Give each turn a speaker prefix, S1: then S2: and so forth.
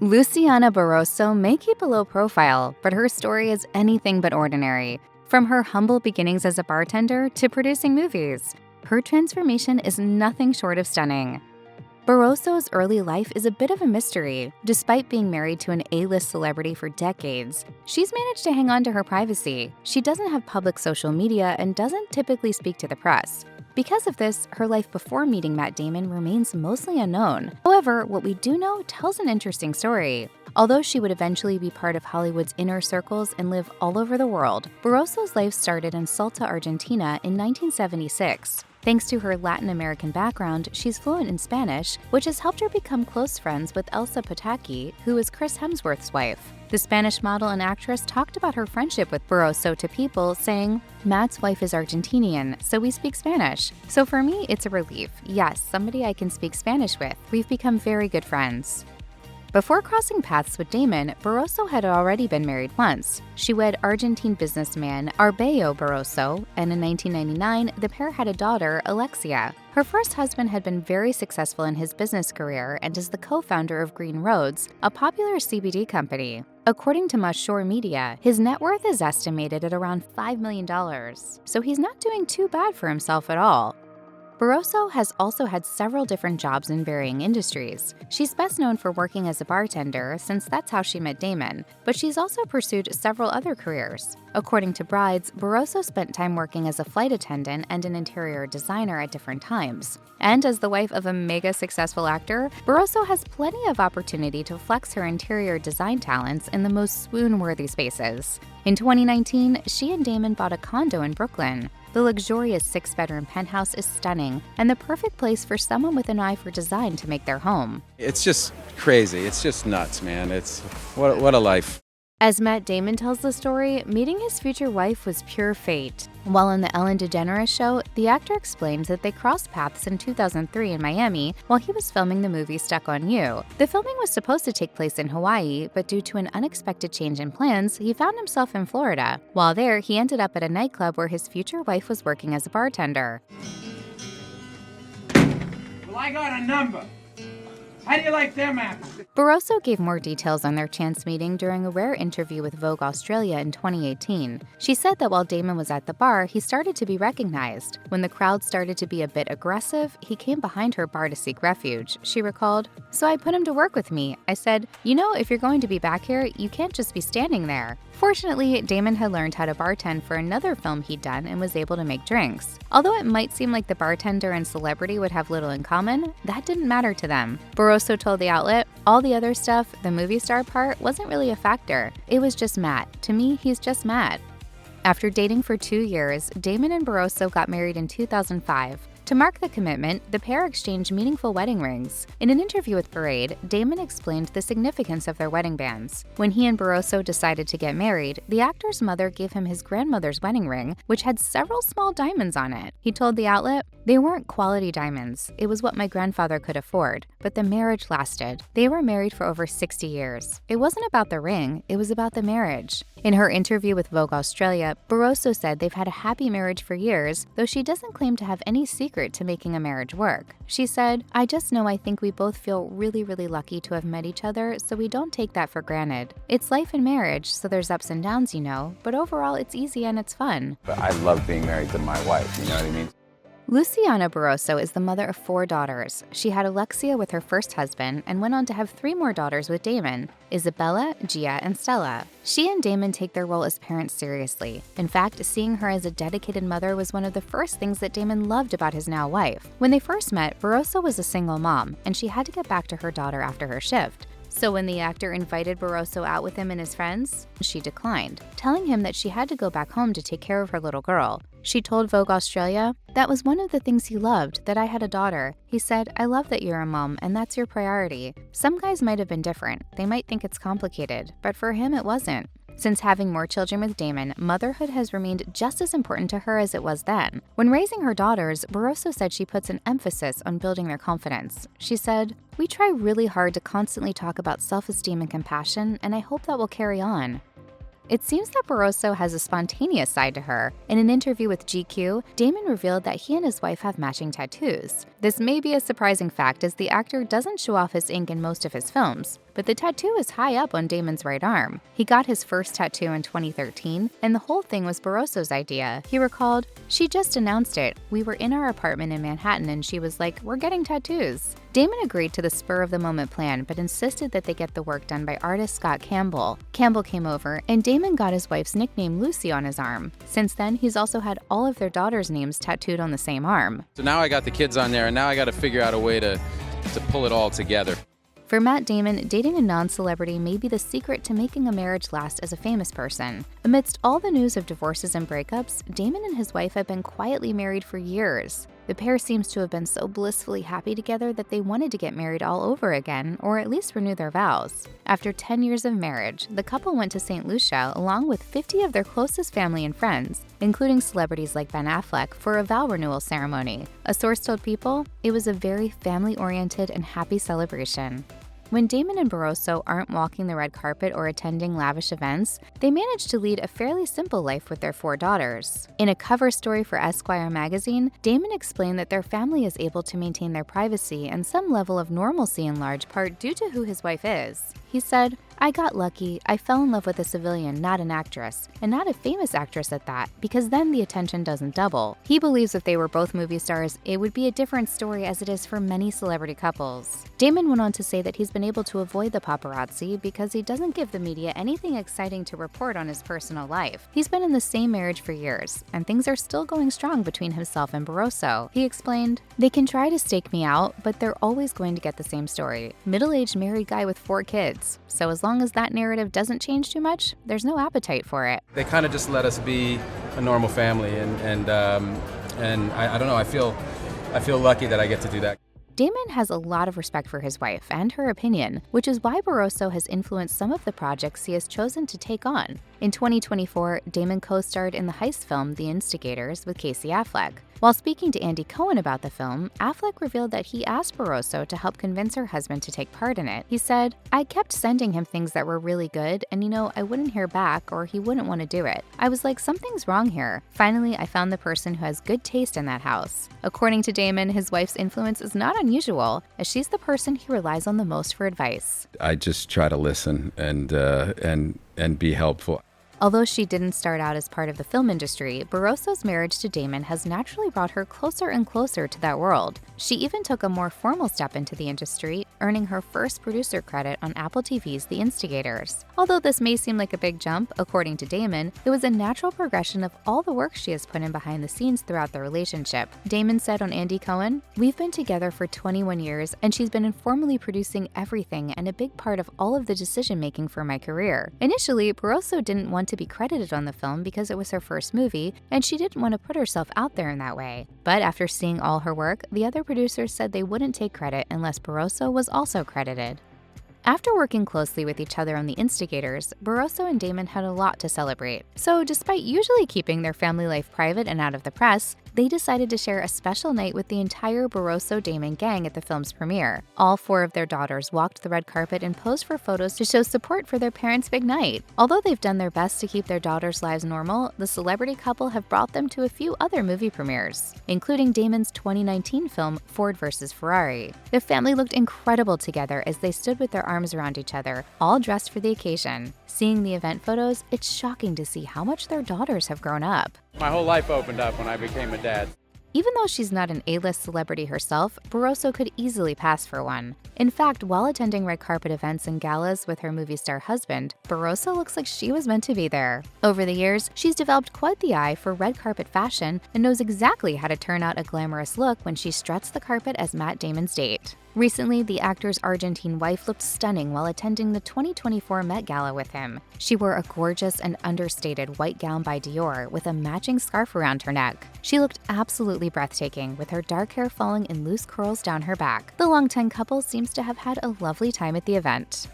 S1: Luciana Barroso may keep a low profile, but her story is anything but ordinary. From her humble beginnings as a bartender to producing movies, her transformation is nothing short of stunning. Barroso's early life is a bit of a mystery. Despite being married to an A-list celebrity for decades, she's managed to hang on to her privacy. She doesn't have public social media and doesn't typically speak to the press. Because of this, her life before meeting Matt Damon remains mostly unknown. However, what we do know tells an interesting story. Although she would eventually be part of Hollywood's inner circles and live all over the world, Barroso's life started in Salta, Argentina in 1976. Thanks to her Latin American background, she's fluent in Spanish, which has helped her become close friends with Elsa Pataky, who is Chris Hemsworth's wife. The Spanish model and actress talked about her friendship with Barroso to People, saying, "Matt's wife is Argentinian, so we speak Spanish. So for me, it's a relief. Yes, somebody I can speak Spanish with. We've become very good friends." Before crossing paths with Damon, Barroso had already been married once. She wed Argentine businessman Arbello Barroso, and in 1999, the pair had a daughter, Alexia. Her first husband had been very successful in his business career and is the co-founder of Green Roads, a popular CBD company. According to Mashore Media, his net worth is estimated at around $5 million, so he's not doing too bad for himself at all. Barroso has also had several different jobs in varying industries. She's best known for working as a bartender, since that's how she met Damon, but she's also pursued several other careers. According to Brides, Barroso spent time working as a flight attendant and an interior designer at different times. And as the wife of a mega successful actor, Barroso has plenty of opportunity to flex her interior design talents in the most swoon-worthy spaces. In 2019, she and Damon bought a condo in Brooklyn. The luxurious 6-bedroom penthouse is stunning and the perfect place for someone with an eye for design to make their home.
S2: It's just crazy. It's just nuts, man. It's what a life.
S1: As Matt Damon tells the story, meeting his future wife was pure fate. While on the Ellen DeGeneres show, the actor explains that they crossed paths in 2003 in Miami while he was filming the movie Stuck on You. The filming was supposed to take place in Hawaii, but due to an unexpected change in plans, he found himself in Florida. While there, he ended up at a nightclub where his future wife was working as a bartender.
S3: Well, I got a number. How do you like them apples?
S1: Barroso gave more details on their chance meeting during a rare interview with Vogue Australia in 2018. She said that while Damon was at the bar, he started to be recognized. When the crowd started to be a bit aggressive, he came behind her bar to seek refuge. She recalled, "So I put him to work with me. I said, you know, if you're going to be back here, you can't just be standing there." Fortunately, Damon had learned how to bartend for another film he'd done and was able to make drinks. Although it might seem like the bartender and celebrity would have little in common, that didn't matter to them. Barroso told the outlet, "All the other stuff, the movie star part, wasn't really a factor. It was just Matt. To me, he's just Matt." After dating for 2 years, Damon and Barroso got married in 2005. To mark the commitment, the pair exchanged meaningful wedding rings. In an interview with Parade, Damon explained the significance of their wedding bands. When he and Barroso decided to get married, the actor's mother gave him his grandmother's wedding ring, which had several small diamonds on it. He told the outlet, "They weren't quality diamonds. It was what my grandfather could afford. But the marriage lasted. They were married for over 60 years. It wasn't about the ring, it was about the marriage." In her interview with Vogue Australia, Barroso said they've had a happy marriage for years, though she doesn't claim to have any secret to making a marriage work. She said, "I just know I think we both feel really, really lucky to have met each other, so we don't take that for granted. It's life in marriage, so there's ups and downs, you know, but overall it's easy and it's fun."
S2: But I love being married to my wife, you know what I mean?
S1: Luciana Barroso is the mother of 4 daughters. She had Alexia with her first husband and went on to have 3 more daughters with Damon, Isabella, Gia, and Stella. She and Damon take their role as parents seriously. In fact, seeing her as a dedicated mother was one of the first things that Damon loved about his now wife. When they first met, Barroso was a single mom, and she had to get back to her daughter after her shift. So when the actor invited Barroso out with him and his friends, she declined, telling him that she had to go back home to take care of her little girl. She told Vogue Australia, "That was one of the things he loved, that I had a daughter. He said, I love that you're a mom and that's your priority. Some guys might have been different. They might think it's complicated, but for him it wasn't." Since having more children with Damon, motherhood has remained just as important to her as it was then. When raising her daughters, Barroso said she puts an emphasis on building their confidence. She said, "We try really hard to constantly talk about self-esteem and compassion, and I hope that will carry on." It seems that Barroso has a spontaneous side to her. In an interview with GQ, Damon revealed that he and his wife have matching tattoos. This may be a surprising fact as the actor doesn't show off his ink in most of his films, but the tattoo is high up on Damon's right arm. He got his first tattoo in 2013, and the whole thing was Barroso's idea. He recalled, "She just announced it. We were in our apartment in Manhattan and she was like, 'We're getting tattoos.'" Damon agreed to the spur-of-the-moment plan but insisted that they get the work done by artist Scott Campbell. Campbell came over, and Damon got his wife's nickname Lucy on his arm. Since then, he's also had all of their daughters' names tattooed on the same arm.
S2: So now I got the kids on there, and now I got to figure out a way to pull it all together.
S1: For Matt Damon, dating a non-celebrity may be the secret to making a marriage last as a famous person. Amidst all the news of divorces and breakups, Damon and his wife have been quietly married for years. The pair seems to have been so blissfully happy together that they wanted to get married all over again, or at least renew their vows. After 10 years of marriage, the couple went to St. Lucia along with 50 of their closest family and friends, including celebrities like Ben Affleck, for a vow renewal ceremony. A source told People, "It was a very family-oriented and happy celebration." When Damon and Barroso aren't walking the red carpet or attending lavish events, they manage to lead a fairly simple life with their 4 daughters. In a cover story for Esquire magazine, Damon explained that their family is able to maintain their privacy and some level of normalcy in large part due to who his wife is. He said, "I got lucky. I fell in love with a civilian, not an actress, and not a famous actress at that, because then the attention doesn't double." He believes if they were both movie stars, it would be a different story as it is for many celebrity couples. Damon went on to say that he's been able to avoid the paparazzi because he doesn't give the media anything exciting to report on his personal life. He's been in the same marriage for years, and things are still going strong between himself and Barroso. He explained, "They can try to stake me out, but they're always going to get the same story. Middle-aged married guy with 4 kids. So as long as that narrative doesn't change too much, there's no appetite for it."
S2: They kind of just let us be a normal family, and I don't know. I feel lucky that I get to do that.
S1: Damon has a lot of respect for his wife and her opinion, which is why Barroso has influenced some of the projects he has chosen to take on. In 2024, Damon co-starred in the heist film The Instigators with Casey Affleck. While speaking to Andy Cohen about the film, Affleck revealed that he asked Barroso to help convince her husband to take part in it. He said, "I kept sending him things that were really good, and I wouldn't hear back or he wouldn't want to do it. I was like, something's wrong here. Finally, I found the person who has good taste in that house." According to Damon, his wife's influence is not unusual, as she's the person he relies on the most for advice.
S2: I just try to listen and be helpful.
S1: Although she didn't start out as part of the film industry, Barroso's marriage to Damon has naturally brought her closer and closer to that world. She even took a more formal step into the industry, earning her first producer credit on Apple TV's The Instigators. Although this may seem like a big jump, according to Damon, it was a natural progression of all the work she has put in behind the scenes throughout their relationship. Damon said on Andy Cohen, "We've been together for 21 years, and she's been informally producing everything and a big part of all of the decision-making for my career." Initially, Barroso didn't want to be credited on the film because it was her first movie, and she didn't want to put herself out there in that way. But after seeing all her work, the other producers said they wouldn't take credit unless Barroso was also credited. After working closely with each other on The Instigators, Barroso and Damon had a lot to celebrate. So despite usually keeping their family life private and out of the press, they decided to share a special night with the entire Barroso-Damon gang at the film's premiere. All 4 of their daughters walked the red carpet and posed for photos to show support for their parents' big night. Although they've done their best to keep their daughters' lives normal, the celebrity couple have brought them to a few other movie premieres, including Damon's 2019 film Ford vs. Ferrari. The family looked incredible together as they stood with their arms around each other, all dressed for the occasion. Seeing the event photos, it's shocking to see how much their daughters have grown up.
S2: My whole life opened up when I became a dad.
S1: Even though she's not an A-list celebrity herself, Barroso could easily pass for one. In fact, while attending red carpet events and galas with her movie star husband, Barroso looks like she was meant to be there. Over the years, she's developed quite the eye for red carpet fashion and knows exactly how to turn out a glamorous look when she struts the carpet as Matt Damon's date. Recently, the actor's Argentine wife looked stunning while attending the 2024 Met Gala with him. She wore a gorgeous and understated white gown by Dior with a matching scarf around her neck. She looked absolutely breathtaking, with her dark hair falling in loose curls down her back. The longtime couple seems to have had a lovely time at the event.